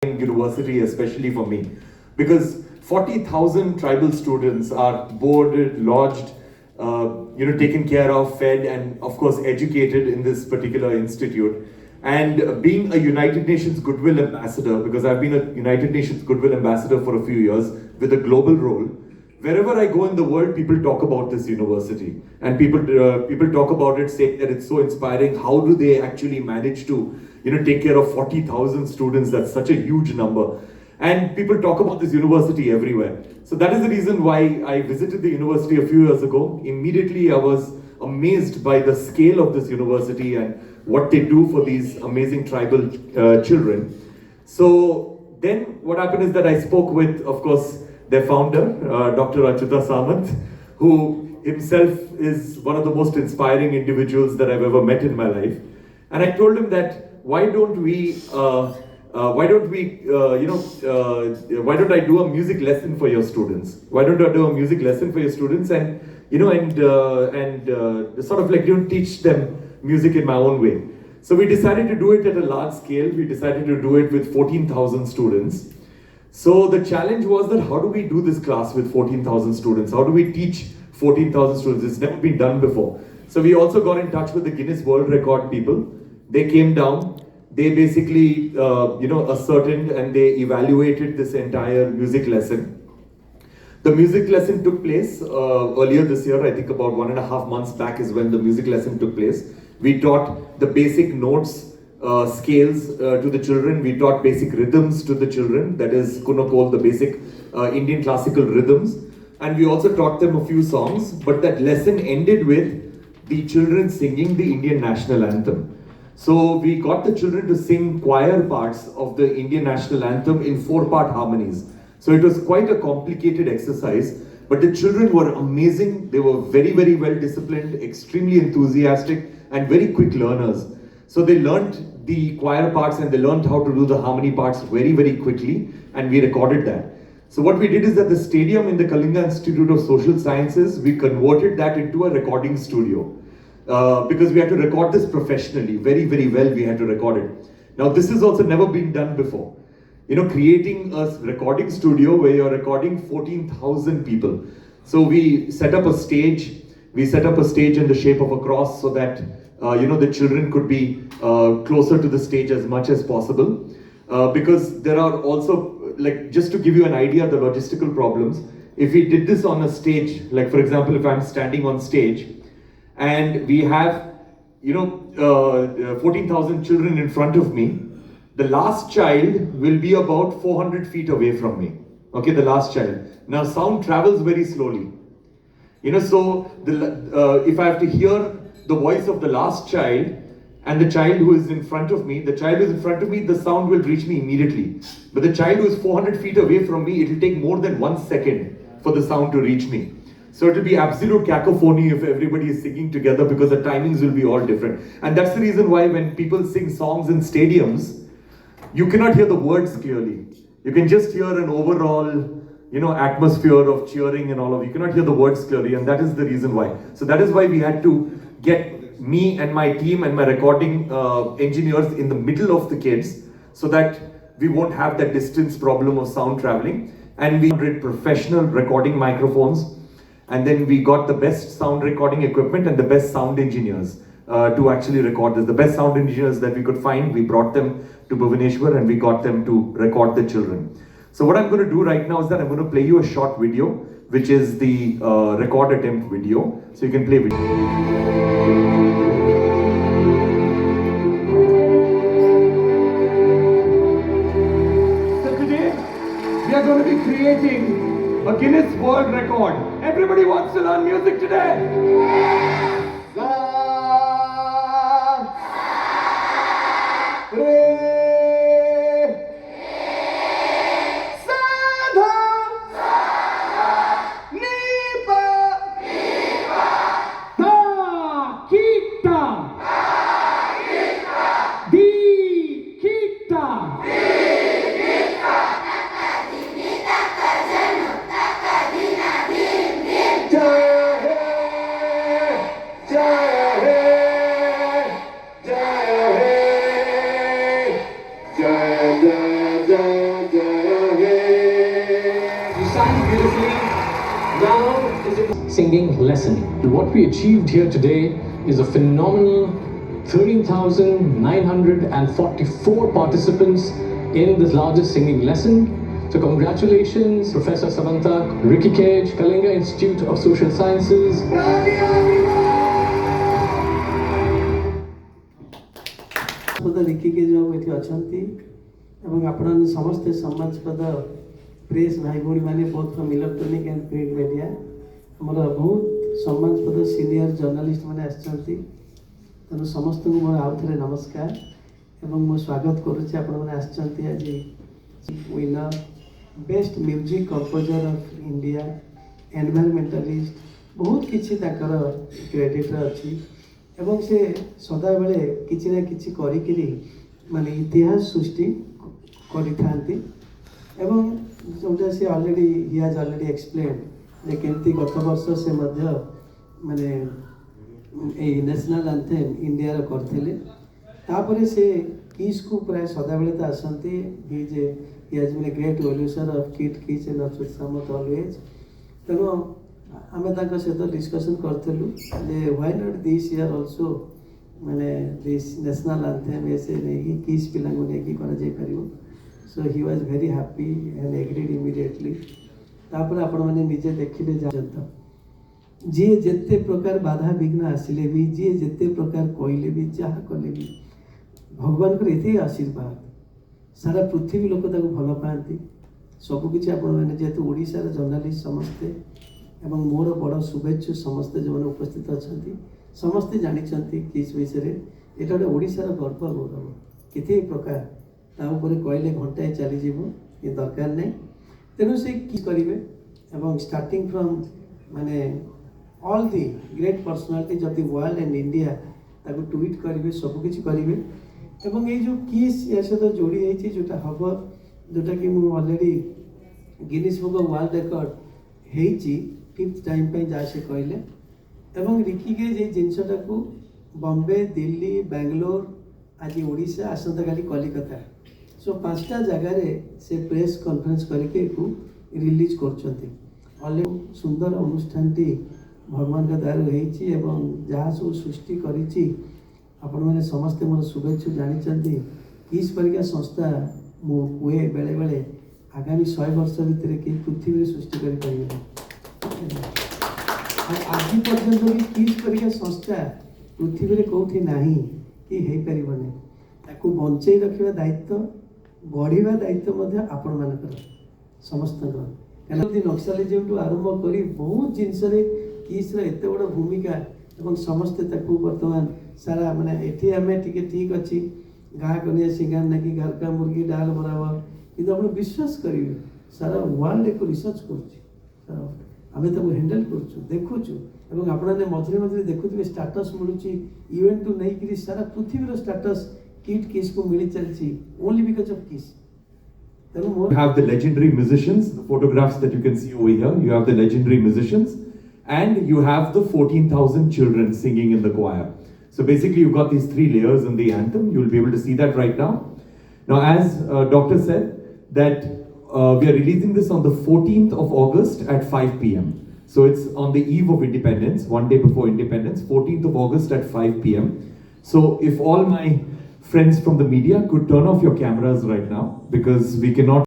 university, especially for me, because 40,000 tribal students are boarded, lodged, taken care of, fed, and of course educated in this particular institute. And being a United Nations Goodwill Ambassador, because I've been a United Nations Goodwill Ambassador for a few years with a global role, wherever I go in the world, people talk about this university, and people talk about it, saying that it's so inspiring. How do they actually manage to, take care of 40,000 students? That's such a huge number, and people talk about this university everywhere. So that is the reason why I visited the university a few years ago. Immediately, I was amazed by the scale of this university and what they do for these amazing tribal children. So then, what happened is that I spoke with, of course, their founder, Dr. SAMANT, who himself is one of the most inspiring individuals that I've ever met in my life. And I told him that why don't I do a music lesson for your students? Why don't I do a music lesson for your students and sort of teach them music in my own way. So we decided to do it at a large scale. We decided to do it with 14,000 students. So the challenge was that how do we do this class with 14,000 students? How do we teach 14,000 students? It's never been done before. So we also got in touch with the Guinness World Record people. They came down. They basically, ascertained and they evaluated this entire music lesson. The music lesson took place earlier this year. I think about 1.5 months back is when the music lesson took place. We taught the basic notes, scales to the children. We taught basic rhythms to the children. That is Kunakol, the basic Indian classical rhythms. And we also taught them a few songs. But that lesson ended with the children singing the Indian national anthem. So we got the children to sing choir parts of the Indian national anthem in 4-part harmonies. So it was quite a complicated exercise, but the children were amazing. They were very, very well disciplined, extremely enthusiastic, and very quick learners. So they learned the choir parts and they learned how to do the harmony parts very, very quickly, and we recorded that. So what we did is that the stadium in the Kalinga Institute of Social Sciences, we converted that into a recording studio. Because we had to record this professionally, very, very well we had to record it. Now this has also never been done before. Creating a recording studio where you're recording 14,000 people. So we set up a stage. We set up a stage in the shape of a cross so that, the children could be closer to the stage as much as possible. Because there are also, just to give you an idea of the logistical problems, if we did this on a stage, for example, if I'm standing on stage, and we have, 14,000 children in front of me. The last child will be about 400 feet away from me. Okay, the last child. Now sound travels very slowly. So if I have to hear the voice of the last child and the child who is in front of me, the child who is in front of me, the sound will reach me immediately. But the child who is 400 feet away from me, it will take more than 1 second for the sound to reach me. So it will be absolute cacophony if everybody is singing together because the timings will be all different. And that's the reason why when people sing songs in stadiums, you cannot hear the words clearly. You can just hear an overall, atmosphere of cheering and all of it. You cannot hear the words clearly, and that is the reason why. So that is why we had to get me and my team and my recording engineers in the middle of the kids so that we won't have that distance problem of sound traveling. And we did professional recording microphones. And then we got the best sound recording equipment and the best sound engineers to actually record this. The best sound engineers that we could find, we brought them to Bhubaneswar and we got them to record the children. So what I'm going to do right now is that I'm going to play you a short video, which is the record attempt video. So you can play video. So today, we are going to be creating a Guinness World Record. Everybody wants to learn music today? beautifully. Now is a singing lesson. What we achieved here today is a phenomenal 13,944 participants in this largest singing lesson. So congratulations, Professor Samanta, Ricky KEJ, Kalinga Institute of Social Sciences. Ricky के जो ये अच्छा आपण समस्ते सम्मानस्पद press भाई भाई मैंने both from electronic and print media आमर बहुत सम्मानस्पद सीनियर जर्नलिस्ट मैंने आसछंती तेणु समस्त को मोर आउ थे नमस्कार एवं मो स्वागत करुच्ची आपण मैंने आसछंती आज winner best music composer of India environmentalist बहुत किछि ताकर क्रेडिट अछि एवं से सदा बेले किछि ना किछि करिकिरी माने इतिहास सृष्टि करिथांती एवं जोटा से already he has already explain जे केमती गत वर्ष से मध्य माने ए नेशनल एंथेम इंडिया रो करथिले तापरे से किस को प्राय सदा बेले त आसंती ही जे he has been a great evolution of किट किच एंड ऑफ सामंत ऑलवेज तेनो आमे ताका सहित डिस्कशन करथिलु जे why not this year also माने दिस नेशनल एंथेम ऐसे नहीं किस पिला को नहीं करा जाय परिबो so he was very happy and agreed immediately तापर आपण माने निजे देखिले जानता जे जेते प्रकार बाधा विघ्न आसिले भी जे जेते प्रकार कहले भी जहा कले भी भगवान को एते आशीर्वाद सारा पृथ्वी लोक ताको भल पाती सब किछि आपण माने जेतु ओडिसा रे जर्नलिस्ट समस्ते एवं मोर बड़ शुभेच्छु समस्ते जो उपस्थित अच्छा समस्ते जानी किस विषय में यहाँ गोटे ओडिशार गर्व गौरव केते प्रकार ताऊपर कहले घंटाए चलीज ये दरकार नहीं तेणु से किस करेंगे एवं स्टार्टिंग फ्रॉम माने all the great personalities of the world and India ताको ट्वीट करेंगे सबकि करेंगे एवं ये जो किस या सहित जोड़ी होती जोटा हम जोटा कि मुझे already Guinness book of world record होती 5th टाइम पे जहाँ से कहले एवं रिकी के जे जिनसटा को बॉम्बे दिल्ली बेंगलोर आज ओडिशा आसंता काली कलिकता सो 5टा जगह रे से प्रेस कॉन्फ्रेंस करके को रिलीज करछंती ऑलरेडी सुंदर अनुष्ठान टी भगवान का दयालु होईची एवं जहाँ सब सृष्टि करिची आपण माने समस्त मोर शुभेच्छु जानी चंती किस परिका संस्था मो कुए बेले बेले आगामी 100 वर्ष भितर के पृथ्वी सृष्टि करि परिबे आज पर्यंत भी किस परिका संस्था पृथ्वी रे कोठी नाही कि हेई परिबने ताको बंचै रखिबा दायित्व गढ़िबा दायित्व मध्ये आपण मानकर समस्त कारण नक्सलिज्म टू आरंभ करी बहुत जिनस रे किस रे एते बड़ भूमिका एवं समस्त ताको वर्तमान सारा माने एठी हमें ठीक अछि गाँ कनिया सिंगार ना कि घर का मुर्गी डाल बराबर किंतु आपण विश्वास करिवे सारा वर्ल्ड एको रिसर्च करछि आम हैंडल करुँ देखुचु और आपने मझे मझे देखुए स्टाटस मिलूँ इवेंट टू नहीं कि सारा पृथ्वी स्टाटस किट किस को मिली चलती ओनली बिकॉज ऑफ किस You have the legendary musicians, the photographs that you can see over here. You have the legendary musicians, and you have the 14,000 children singing in the choir. So basically, you've got these 3 layers in the anthem. You'll be able to see that right now. Now, as Doctor said, that we are releasing this on the 14th of August at 5 p.m. So it's on the eve of independence, one day before independence, 14th of August at 5 p.m. So if all my friends from the media could turn off your cameras right now, because we cannot